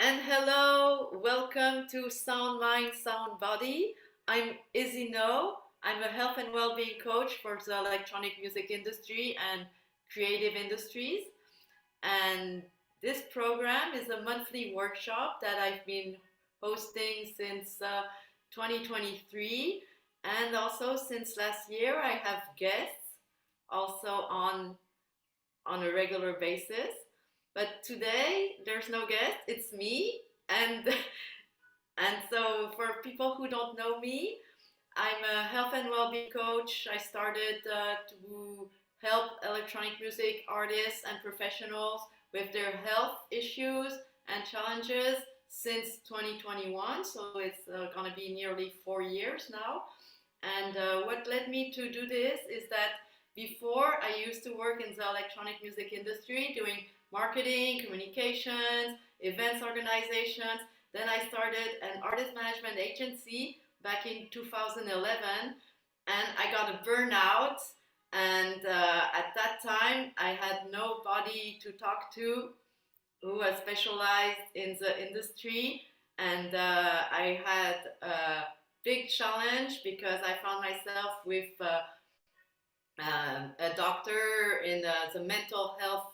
And hello, welcome to Sound Mind, Sound Body. I'm Izzy Naud. I'm a health and well-being coach for the electronic music industry and creative industries. And this program is a monthly workshop that I've been hosting since 2023. And also since last year, I have guests also on a regular basis. But today there's no guest, it's me. And and so for people who don't know me, I'm a health and well-being coach. I started to help electronic music artists and professionals with their health issues and challenges since 2021. So it's going to be nearly 4 years now. And what led me to do this is that before I used to work in the electronic music industry doing marketing, communications, events organizations. Then I started an artist management agency back in 2011 and I got a burnout. And at that time, I had nobody to talk to who was specialized in the industry. And I had a big challenge because I found myself with a doctor in the mental health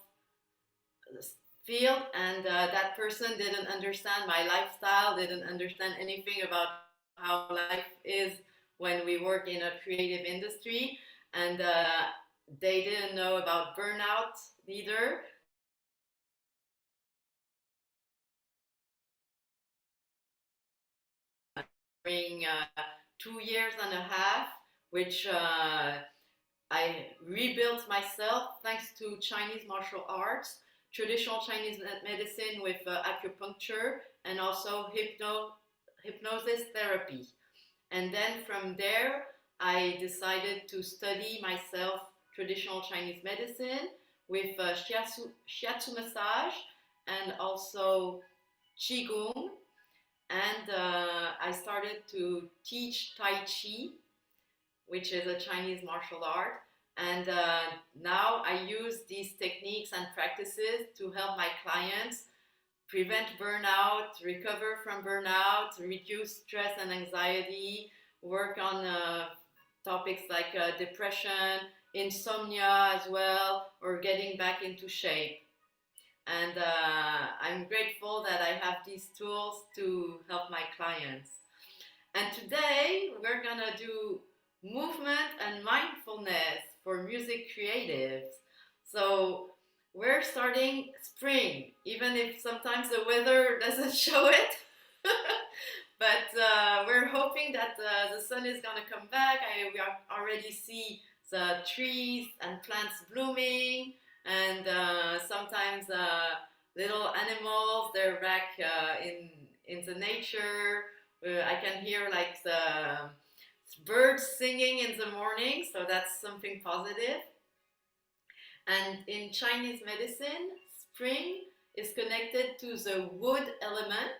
field, and that person didn't understand my lifestyle, didn't understand anything about how life is when we work in a creative industry, and they didn't know about burnout either. During 2 years and a half, which I rebuilt myself thanks to Chinese martial arts, traditional Chinese medicine with acupuncture, and also hypnosis therapy. And then from there, I decided to study myself traditional Chinese medicine with shiatsu massage and also qigong. And I started to teach Tai Chi, which is a Chinese martial art. And now I use these techniques and practices to help my clients prevent burnout, recover from burnout, reduce stress and anxiety, work on topics like depression, insomnia as well, or getting back into shape. And I'm grateful that I have these tools to help my clients. And today we're gonna do movement and mindfulness for music creatives. So we're starting spring, even if sometimes the weather doesn't show it. But we're hoping that the sun is gonna come back. We already see the trees and plants blooming, and sometimes little animals, they're back in the nature. I can hear like the birds singing in the morning, so that's something positive. And in Chinese medicine, spring is connected to the wood element,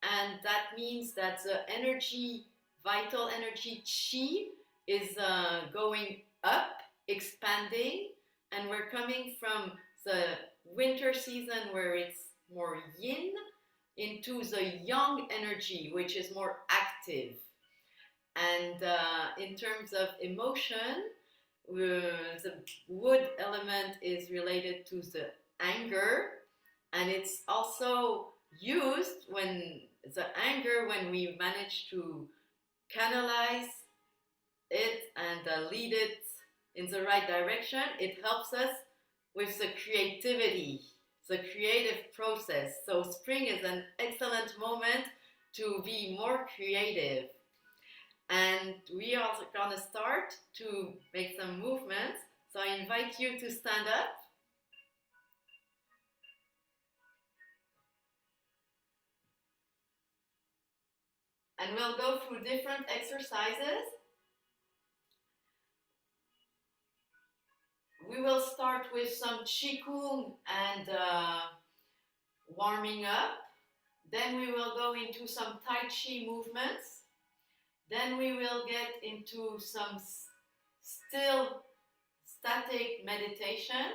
and that means that the energy, vital energy, qi, is going up, expanding, and we're coming from the winter season where it's more yin into the yang energy, which is more active. And in terms of emotion, the wood element is related to the anger, and it's also used when the anger, when we manage to canalize it and lead it in the right direction, it helps us with the creativity, the creative process. So spring is an excellent moment to be more creative. And we are gonna start to make some movements. So I invite you to stand up. And we'll go through different exercises. We will start with some qigong and warming up. Then we will go into some Tai Chi movements. Then we will get into some still static meditation,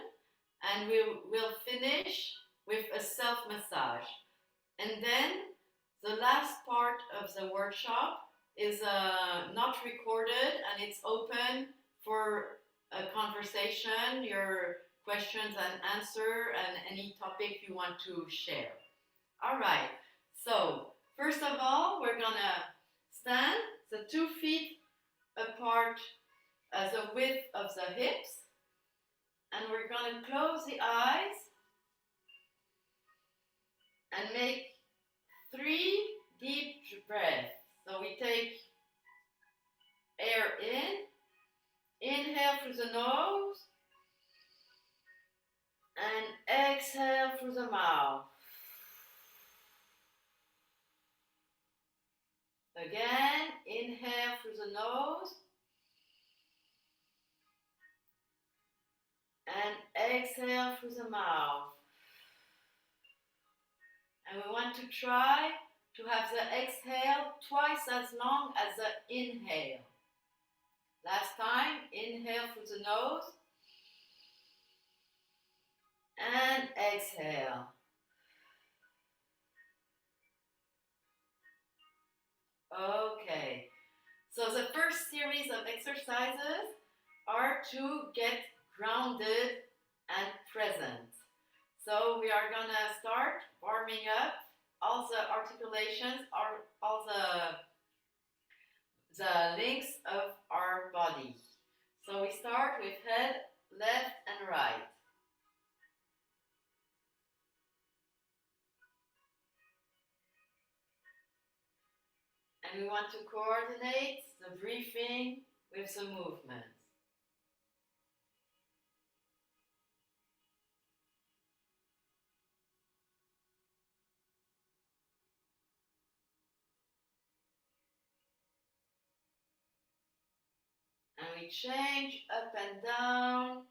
and we will finish with a self-massage. And then the last part of the workshop is not recorded, and it's open for a conversation, your questions and answer, and any topic you want to share. All right, so first of all, we're gonna stand the 2 feet apart as the width of the hips, and we're gonna close the eyes and make 3 deep breaths. So we take air in, inhale through the nose, and exhale through the mouth. Again, inhale through the nose, and exhale through the mouth. And we want to try to have the exhale twice as long as the inhale. Last time, inhale through the nose and exhale. Okay, so the first series of exercises are to get grounded and present. So we are gonna start warming up all the articulations, all the links of our body. So we start with head, left and right. And we want to coordinate the breathing with the movements. And we change up and down.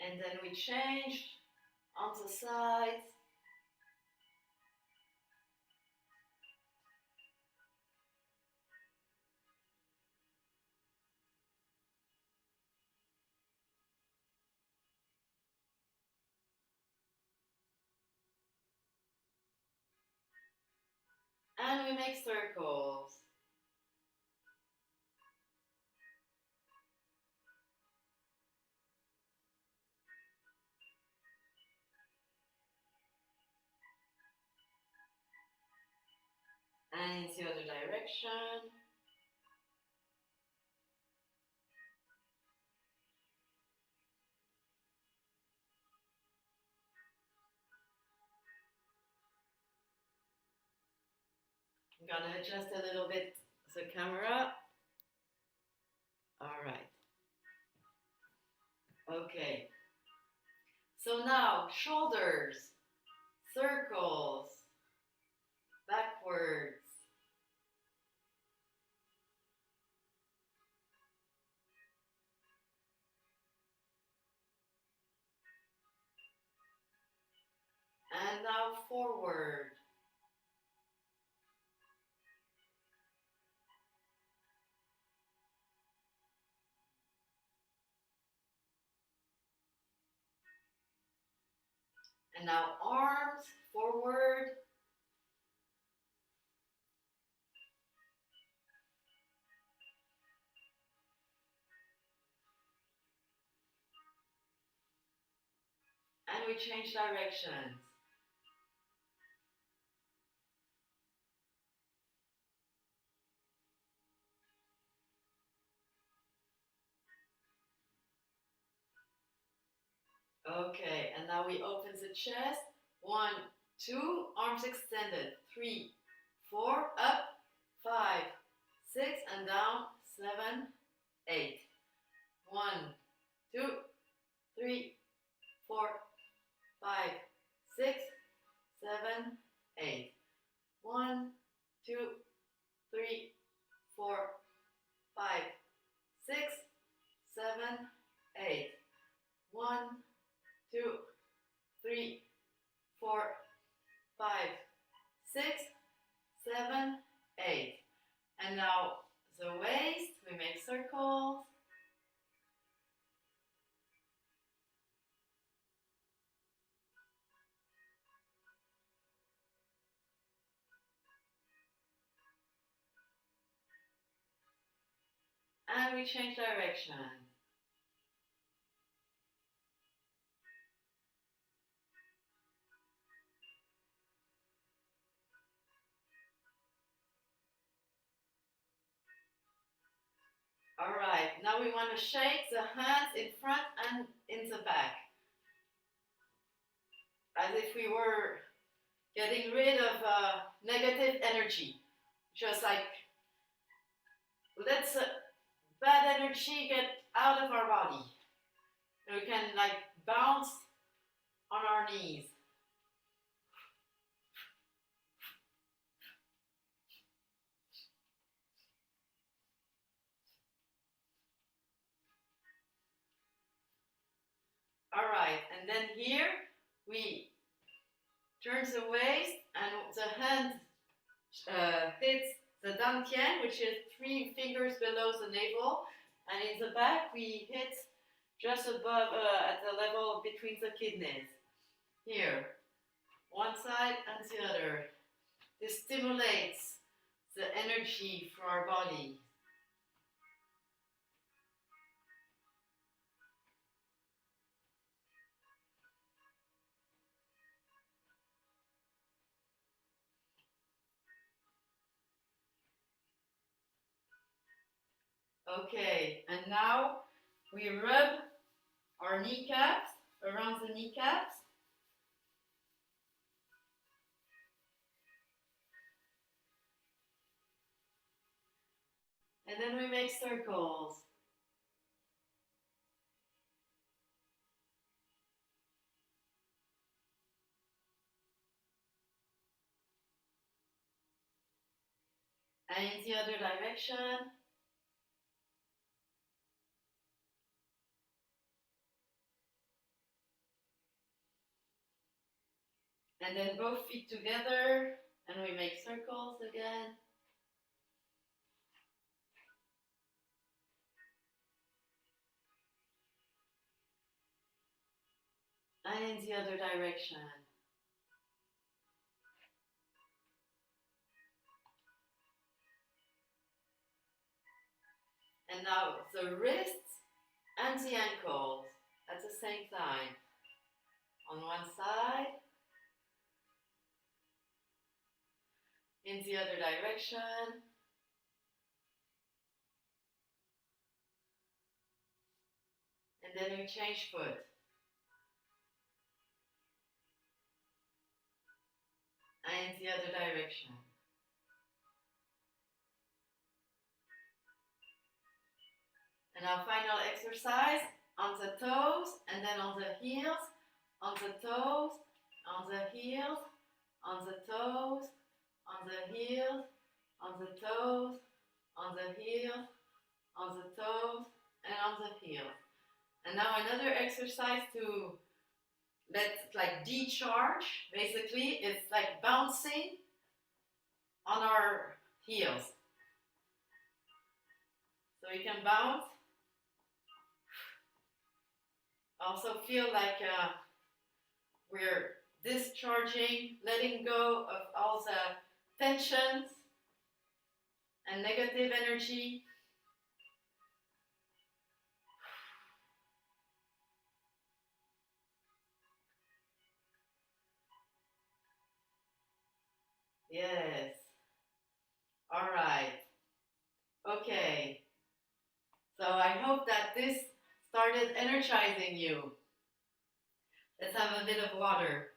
And then we change on the sides. And we make circles. And in the other direction. I'm gonna adjust a little bit the camera. All right. Okay. So now shoulders, circles, backwards. And now forward. And now arms forward. And we change directions. Okay, and now we open the chest. 1, 2, arms extended. 3, 4, up. 5, 6, and down. 7, 8. 1, 2, 3, 4, 5, 6, 7, 8. 1, 2, 3, 4, 5, 6, 7, 8. 1, 2, 3, 4, 5, 6, 7, 8. And now the waist, we make circles. And we change direction. All right, now we want to shake the hands in front and in the back, as if we were getting rid of negative energy. Just like, let's bad energy get out of our body. And we can like bounce on our knees. All right, and then here we turn the waist and the hand hits the dantian, which is 3 fingers below the navel, and in the back we hit just above, at the level between the kidneys. Here, one side and the other. This stimulates the energy for our body. Okay, and now we rub our kneecaps, around the kneecaps. And then we make circles. And in the other direction. And then both feet together, and we make circles again. And in the other direction. And now the wrists and the ankles at the same time. On one side, in the other direction. And then we change foot. And in the other direction. And our final exercise, on the toes, and then on the heels, on the toes, on the heels, on the toes, on the heels, on the toes, on the heels, on the toes, and on the heels. And now another exercise to let like decharge, basically, it's like bouncing on our heels. So you can bounce. Also feel like we're discharging, letting go of all the tensions and negative energy. Yes. All right. Okay. So I hope that this started energizing you. Let's have a bit of water.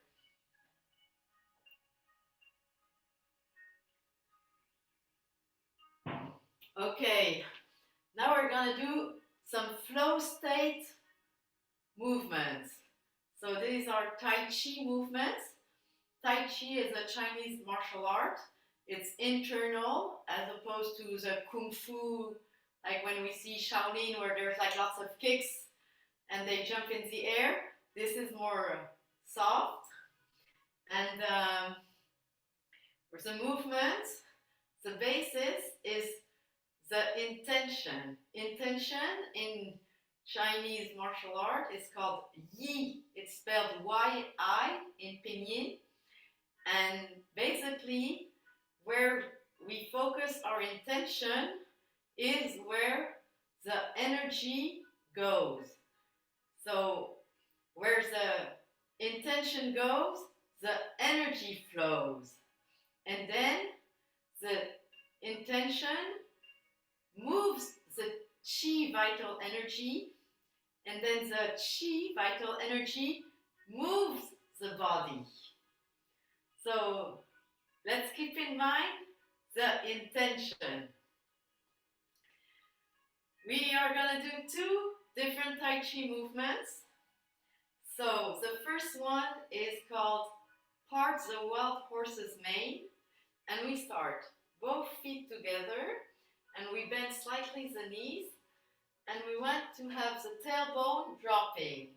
Okay. Now we're going to do some flow state movements. So these are Tai Chi movements. Tai Chi is a Chinese martial art. It's internal as opposed to the Kung Fu like when we see Shaolin where there's like lots of kicks and they jump in the air. This is more soft. And for the movement, the basis is the intention. Intention in Chinese martial art is called Yi. It's spelled Y-I in Pinyin. And basically, where we focus our intention is where the energy goes. So, where the intention goes, the energy flows. And then the intention moves the qi vital energy, and then the qi vital energy moves the body. So let's keep in mind the intention. We are going to do two different Tai Chi movements. So the first one is called Part the Wild Horse's Mane, and we start both feet together and we bend slightly the knees, and we want to have the tailbone dropping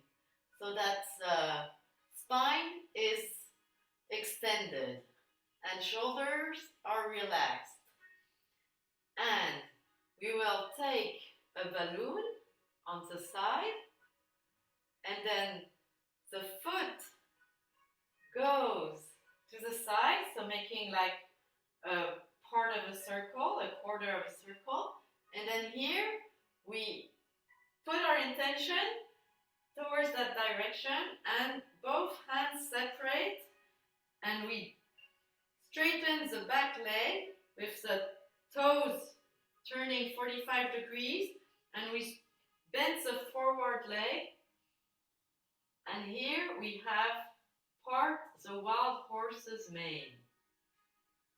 so that the spine is extended and shoulders are relaxed. And we will take a balloon on the side, and then the foot goes to the side, so making like a part of a circle, a quarter of a circle. And then here we put our intention towards that direction, and both hands separate, and we straighten the back leg with the toes turning 45 degrees, and we bend the forward leg. And here we have part the wild horse's mane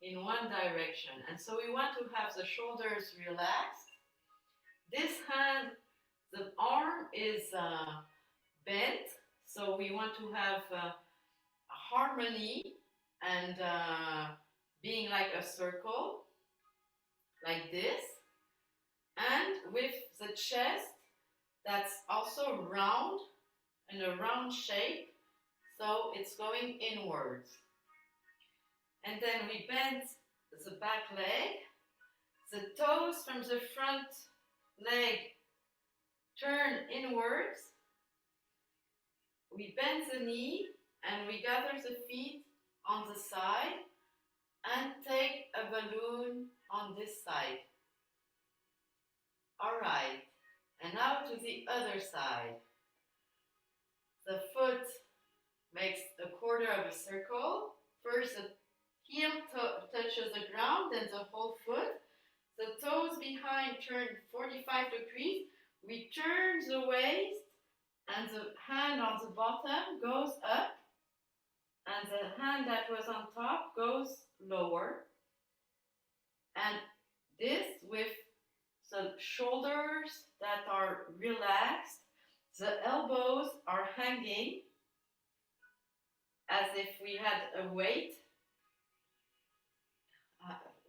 in one direction. And so we want to have the shoulders relaxed. This hand, the arm is bent, so we want to have a harmony and being like a circle, like this. And with the chest, that's also round, in a round shape, so it's going inwards. And then we bend the back leg. The toes from the front leg turn inwards. We bend the knee and we gather the feet on the side and take a balloon on this side. All right, and now to the other side. The foot makes a quarter of a circle. First, the heel touches the ground, then the whole foot. The toes behind turn 45 degrees. We turn the waist, and the hand on the bottom goes up, and the hand that was on top goes lower. And this with the shoulders that are relaxed, the elbows are hanging as if we had a weight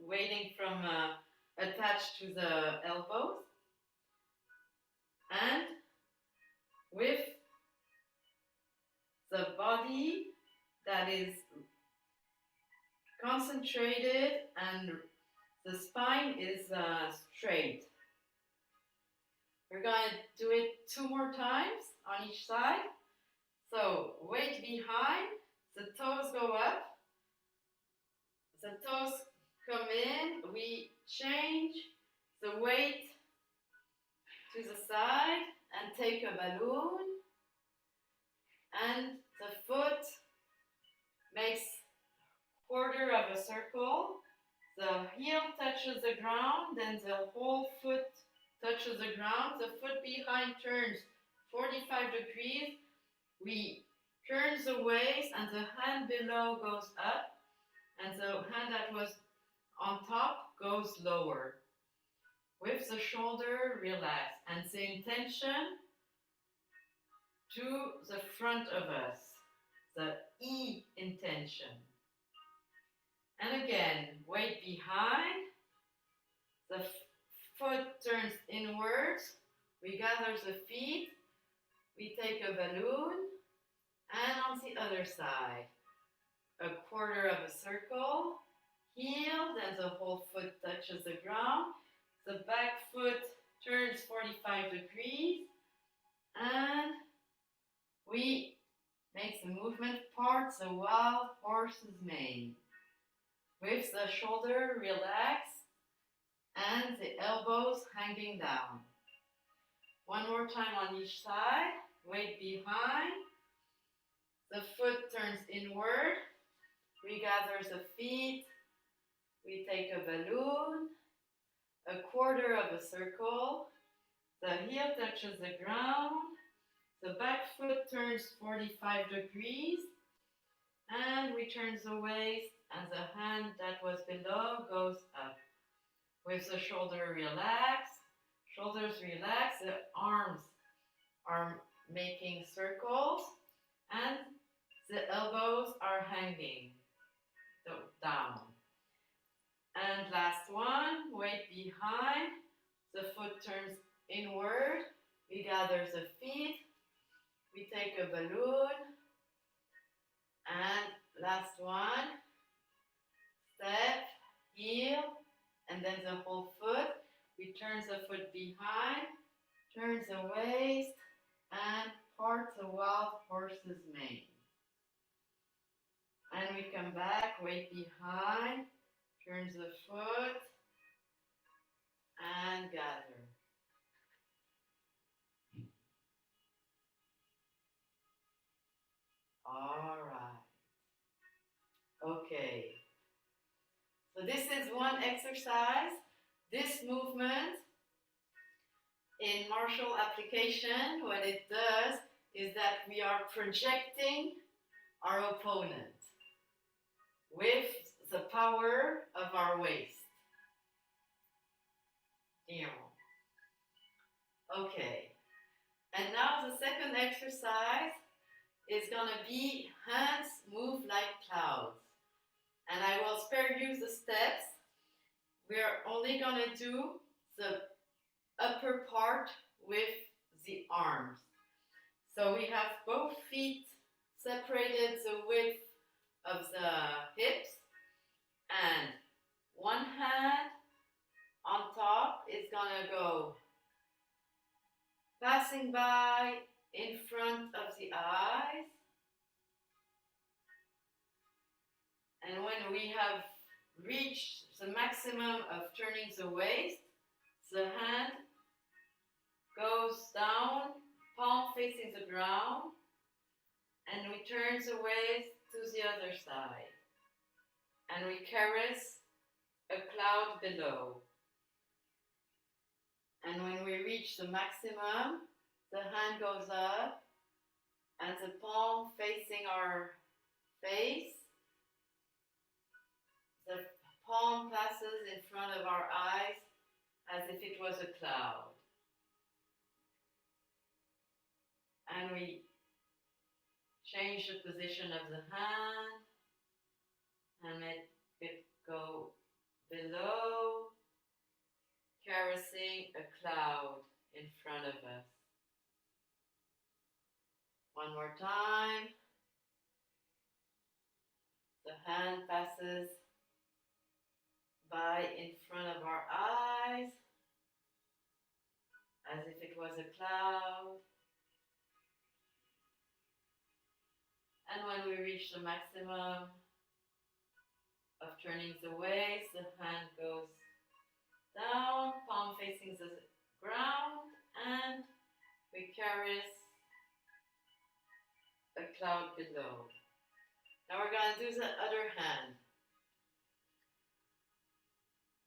waiting from attached to the elbows, and with the body that is concentrated and the spine is straight. We're going to do it 2 more times on each side. So weight behind, the toes go up, the toes come in, we change the weight to the side and take a balloon, and the foot makes quarter of a circle. The heel touches the ground, then the whole foot touches the ground. The foot behind turns 45 degrees. We turn the waist and the hand below goes up, and the hand that was on top goes lower. With the shoulder relaxed, and the intention to the front of us, the E intention. And again, weight behind, the foot turns inwards. We gather the feet. We take a balloon. And on the other side, a quarter of a circle. Heel, then the whole foot touches the ground. The back foot turns 45 degrees. And we make the movement part the wild horse's mane. With the shoulder relaxed and the elbows hanging down. One more time on each side. Weight behind. The foot turns inward. We gather the feet. We take a balloon, a quarter of a circle. The heel touches the ground. The back foot turns 45 degrees. And we turn the waist, and the hand that was below goes up. With the shoulder relaxed, shoulders relaxed, the arms are making circles, and the elbows are hanging down. And last one, weight behind, the foot turns inward, we gather the feet, we take a balloon, and last one, step, heel, and then the whole foot. We turn the foot behind, turn the waist, and part the wild horse's mane. And we come back, weight behind, turn the foot, and gather. All right. Okay. So this is one exercise. This movement in martial application, what it does is that we are projecting our opponent with the power of our waist. Okay. And now the second exercise is going to be hands move like clouds. And I will spare you the steps. We're only going to do the upper part with the arms. So we have both feet separated the width of the hips, and one hand on top is going to go passing by in front of the eyes. And when we have reached the maximum of turning the waist, the hand goes down, palm facing the ground, and we turn the waist to the other side. And we caress a cloud below. And when we reach the maximum, the hand goes up, and the palm facing our face. The palm passes in front of our eyes as if it was a cloud. And we change the position of the hand and make it go below, caressing a cloud in front of us. One more time. The hand passes by in front of our eyes as if it was a cloud. And when we reach the maximum of turning the waist, the hand goes down, palm facing the ground, and we caress a cloud below. Now we're going to do the other hand.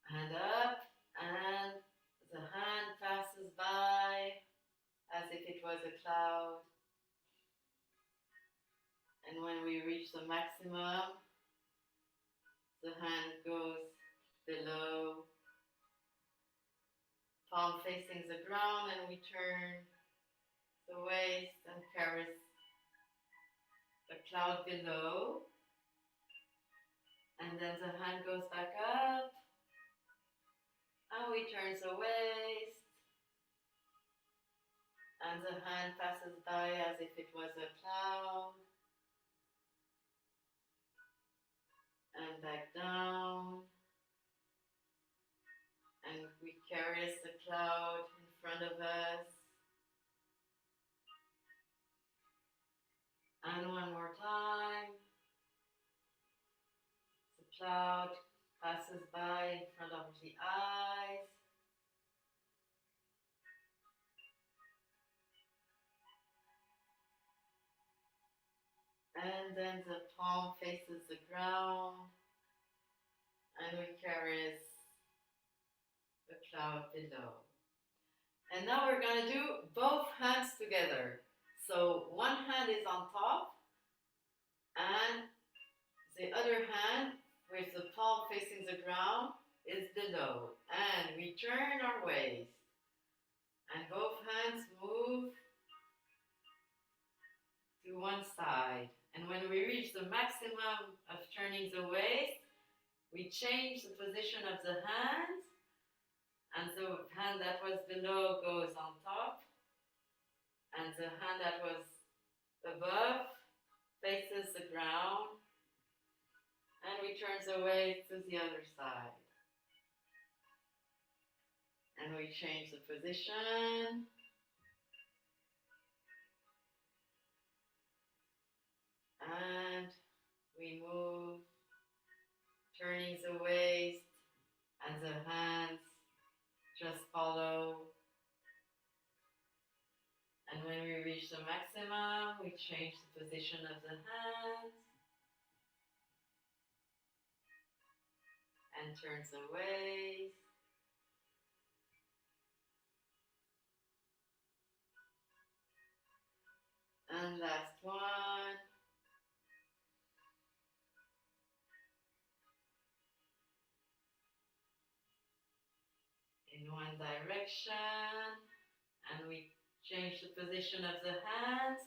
Hand up, and the hand passes by as if it was a cloud. And when we reach the maximum, the hand goes below, palm facing the ground, and we turn the waist and caress the cloud below. And then the hand goes back up, Now we turn the waist, and the hand passes by as if it was a cloud, and back down, and we caress the cloud in front of us, and one more time, the cloud passes by in front of the eyes, and then the palm faces the ground, and we caress the cloud below. And now we're going to do both hands together. So one hand is on top, and the other hand with the palm facing the ground is below. And we turn our waist, and both hands move to one side. And when we reach the maximum of turning the waist, we change the position of the hand, and the hand that was below goes on top, and the hand that was above faces the ground, and we turn the waist to the other side. And we change the position. And we move, turning the waist, and the hands just follow. And when we reach the maximum, we change the position of the hands and turn the waist. And last one. In one direction, and we change the position of the hands,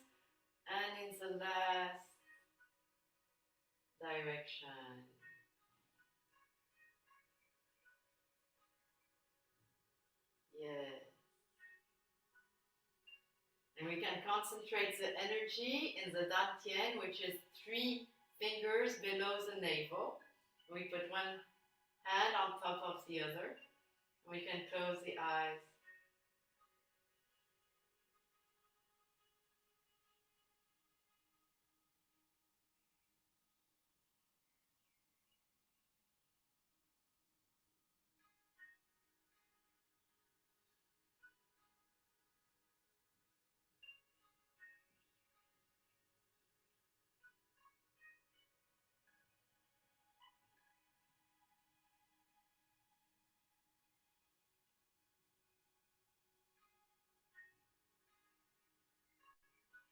and in the last direction. Yes. And we can concentrate the energy in the dantian, which is 3 fingers below the navel. We put one hand on top of the other. We can close the eyes.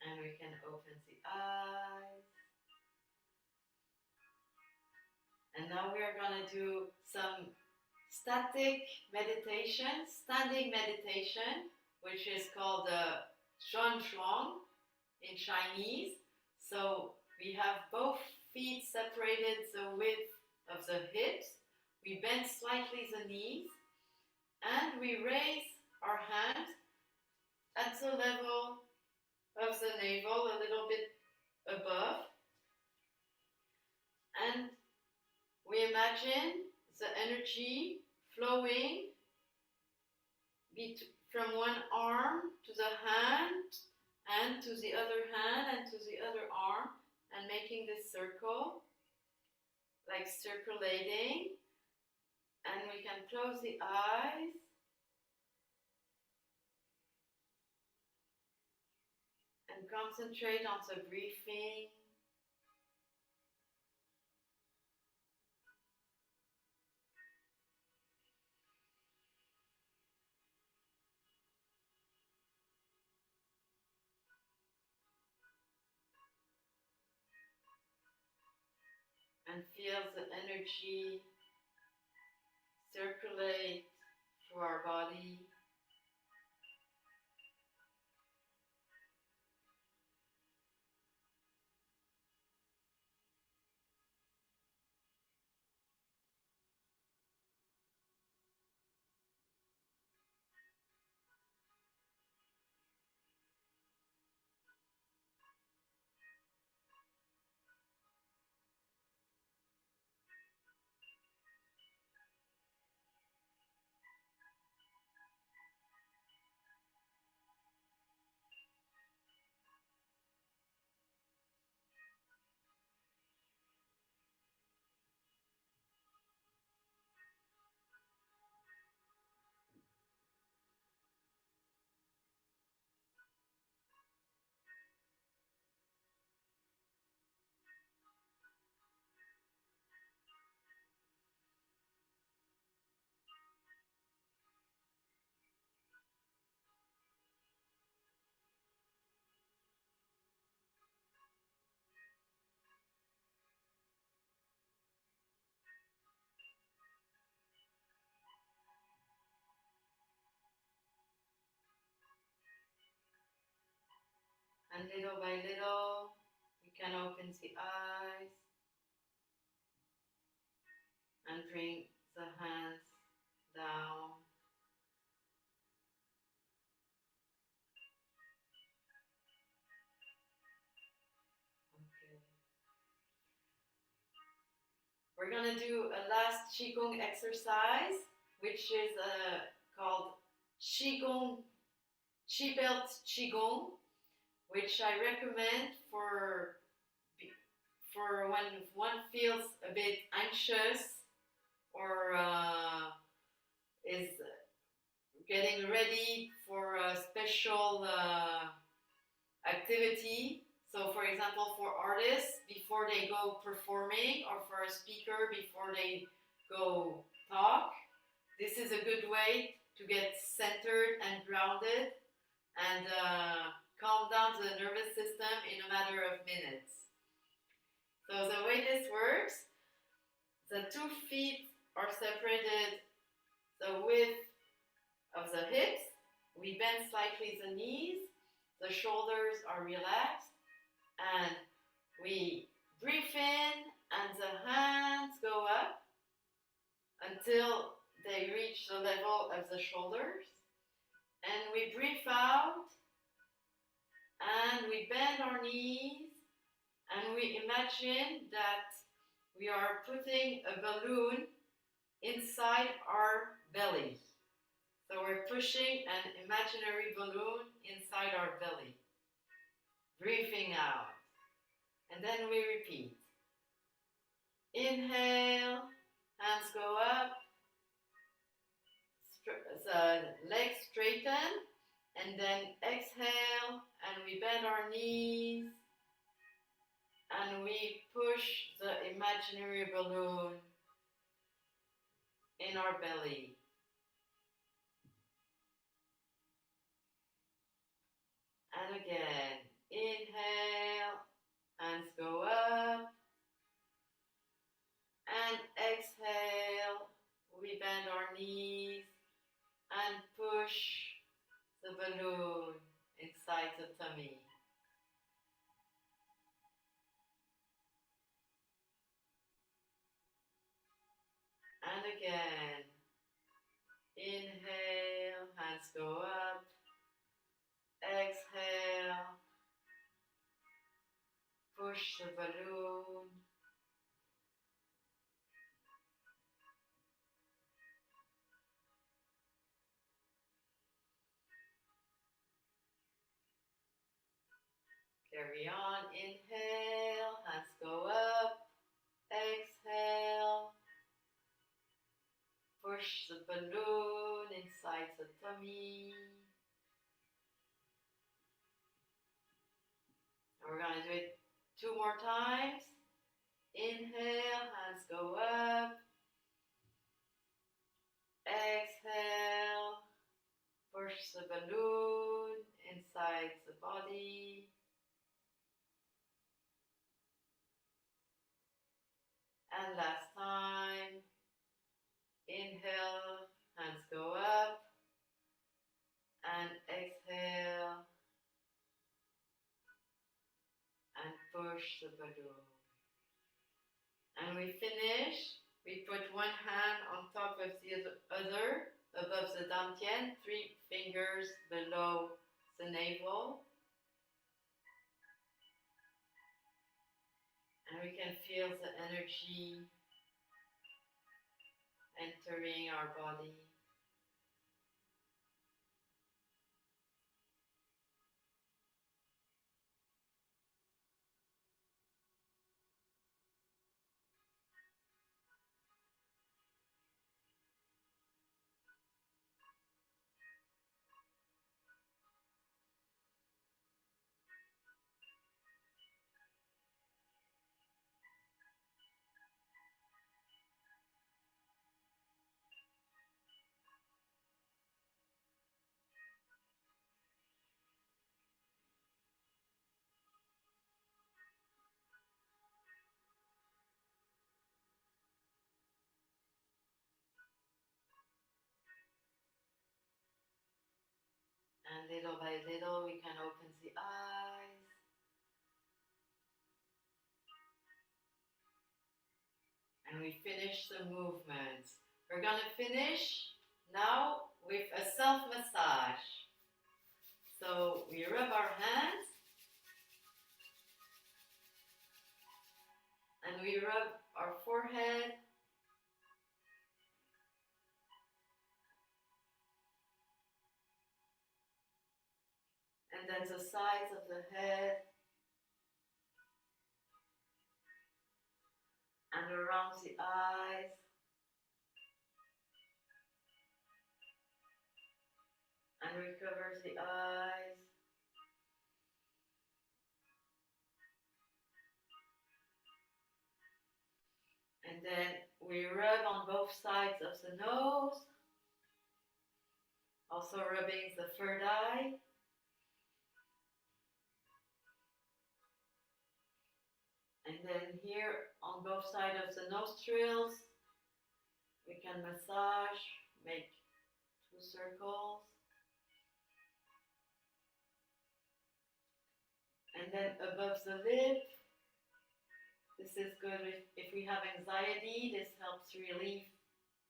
And we can open the eyes. And now we are going to do some static meditation, standing meditation, which is called the Zhuan Shuang in Chinese. So we have both feet separated the width of the hips. We bend slightly the knees, and we raise our hand at the level of the navel, a little bit above. And we imagine the energy flowing from one arm to the hand, and to the other hand, and to the other arm, and making this circle, like circulating. And we can close the eyes. And concentrate on the breathing. And feel the energy circulate through our body. And little by little, you can open the eyes and bring the hands down. Okay. We're gonna do a last Qigong exercise, which is called Qigong, Qi Belt Qigong, which I recommend for when one feels a bit anxious or is getting ready for a special activity. So, for example, for artists before they go performing, or for a speaker before they go talk, this is a good way to get centered and grounded and calm down the nervous system in a matter of minutes. So the way this works, the 2 feet are separated the width of the hips. We bend slightly the knees. The shoulders are relaxed. And we breathe in and the hands go up until they reach the level of the shoulders. And we breathe out and we bend our knees and we imagine that we are putting a balloon inside our belly. So we're pushing an imaginary balloon inside our belly. Breathing out. And then we repeat. Inhale, hands go up, the legs straighten, and then exhale, and we bend our knees, and we push the imaginary balloon in our belly. And again, inhale, hands go up, and exhale, we bend our knees and push the balloon inside the tummy. And again, inhale, hands go up, exhale, push the balloon. Carry on, inhale, hands go up, exhale, push the balloon inside the tummy. And we're going to do it 2 more times. Inhale, hands go up, exhale, push the balloon inside the body. And last time, inhale, hands go up, and exhale, and push the balloon. And we finish, we put one hand on top of the other, above the dantian, 3 fingers below the navel. And we can feel the energy entering our body. And little by little, we can open the eyes. And we finish the movement. We're going to finish now with a self-massage. So we rub our hands and we rub our forehead and then the sides of the head and around the eyes. And we cover the eyes. And then we rub on both sides of the nose, also rubbing the third eye. And then here on both sides of the nostrils, we can massage, make 2 circles. And then above the lip, this is good if we have anxiety. This helps relieve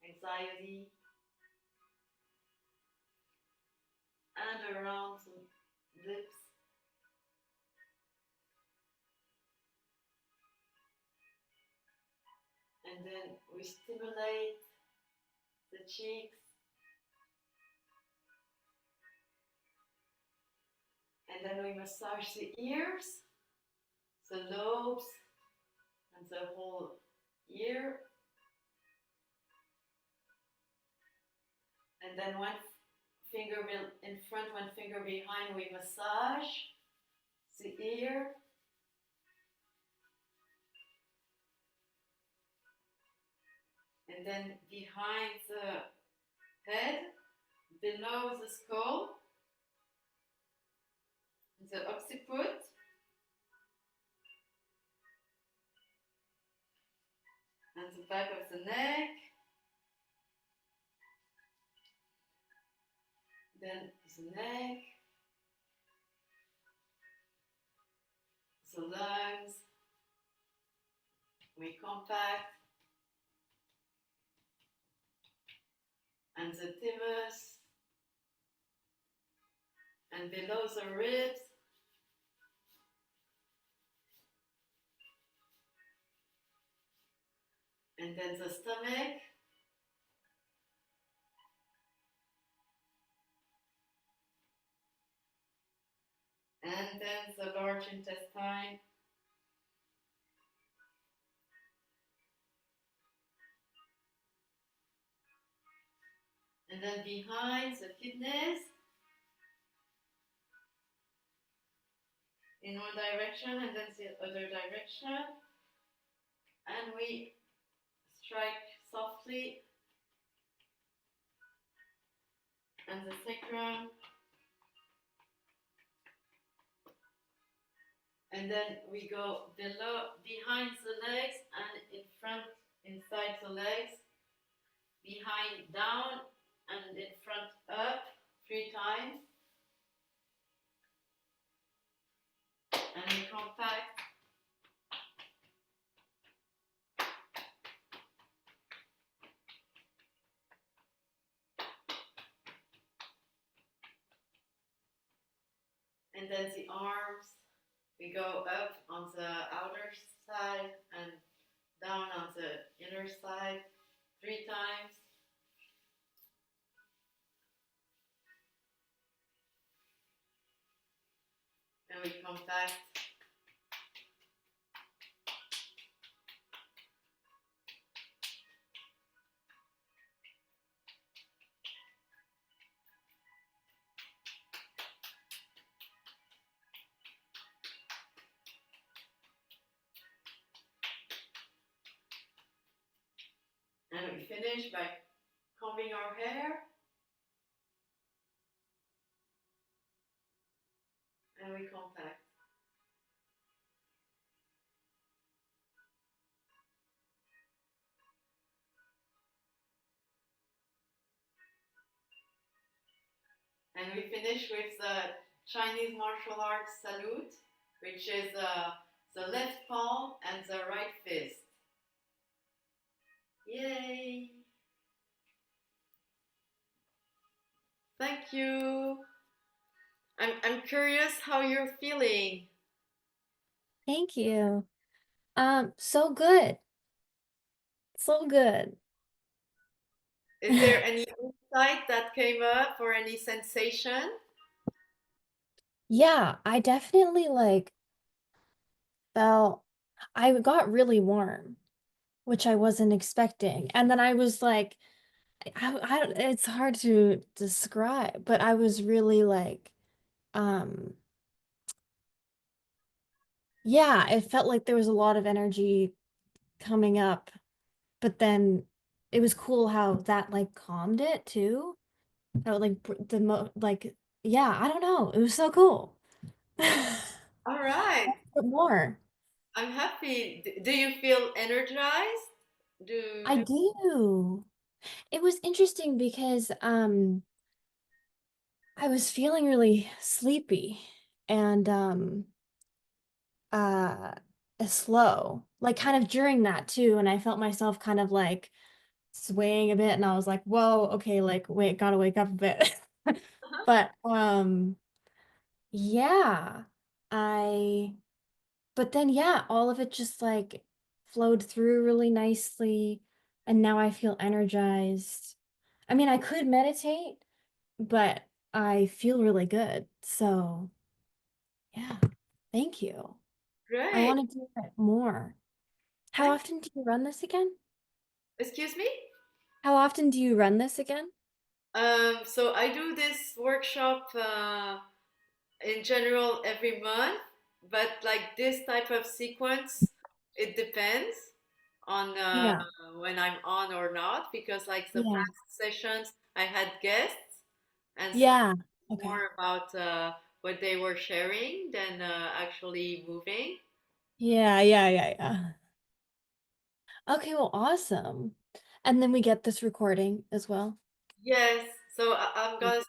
anxiety. And around the lips. And then we stimulate the cheeks. And then we massage the ears, the lobes, and the whole ear. And then one finger in front, one finger behind, we massage the ear. And then behind the head, below the skull, the occiput. And the back of the neck. Then the neck, the lungs, we compact, and the thymus, and below the ribs, and then the stomach, and then the large intestine, and then behind the kidneys, in one direction and then the other direction, and we strike softly, and the sacrum. And then we go behind the legs and in front, inside the legs, behind down and in front up 3 times. And we compact. And then the arms. We go up on the outer side and down on the inner side 3 times. And we compact. And we finish by combing our hair. And we compact. And we finish with the Chinese martial arts salute, which is the left palm and the right fist. Yay. Thank you. I'm curious how you're feeling. Thank you. So good. So good. Is there any insight that came up or any sensation? Yeah, I definitely like felt I got really warm, which I wasn't expecting. And then I was like, I don't, it's hard to describe, but I was really like, um, yeah, it felt like there was a lot of energy coming up, but then it was cool how that like calmed it too. How like the mo like, yeah, I don't know. It was so cool. All right. But more. I'm happy. Do you feel energized? I Do do. It was interesting because I was feeling really sleepy and uh slow. Like kind of during that too, and I felt myself kind of like swaying a bit and I was like, "Whoa, okay, like wait, gotta wake up a bit." Uh-huh. But yeah, I but then yeah, all of it just like flowed through really nicely and now I feel energized. I mean, I could meditate, but I feel really good. So, yeah. Thank you. I Great. want to do it more. How Thank. often do you run this again? Excuse me? How often do you run this again? So I do this workshop in general every month, but like this type of sequence, it depends on Yeah. when I'm on or not, because like the Yeah. past sessions I had guests, and so Yeah. it's Okay. more about what they were sharing than actually moving. Yeah, yeah, yeah, yeah. Okay, well, awesome. And then we get this recording as well. Yes, so I'm gonna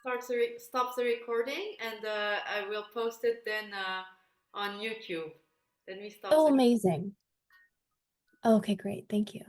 stop the recording and I will post it then on YouTube. Let me stop Oh, the. amazing. Okay, great. Thank you.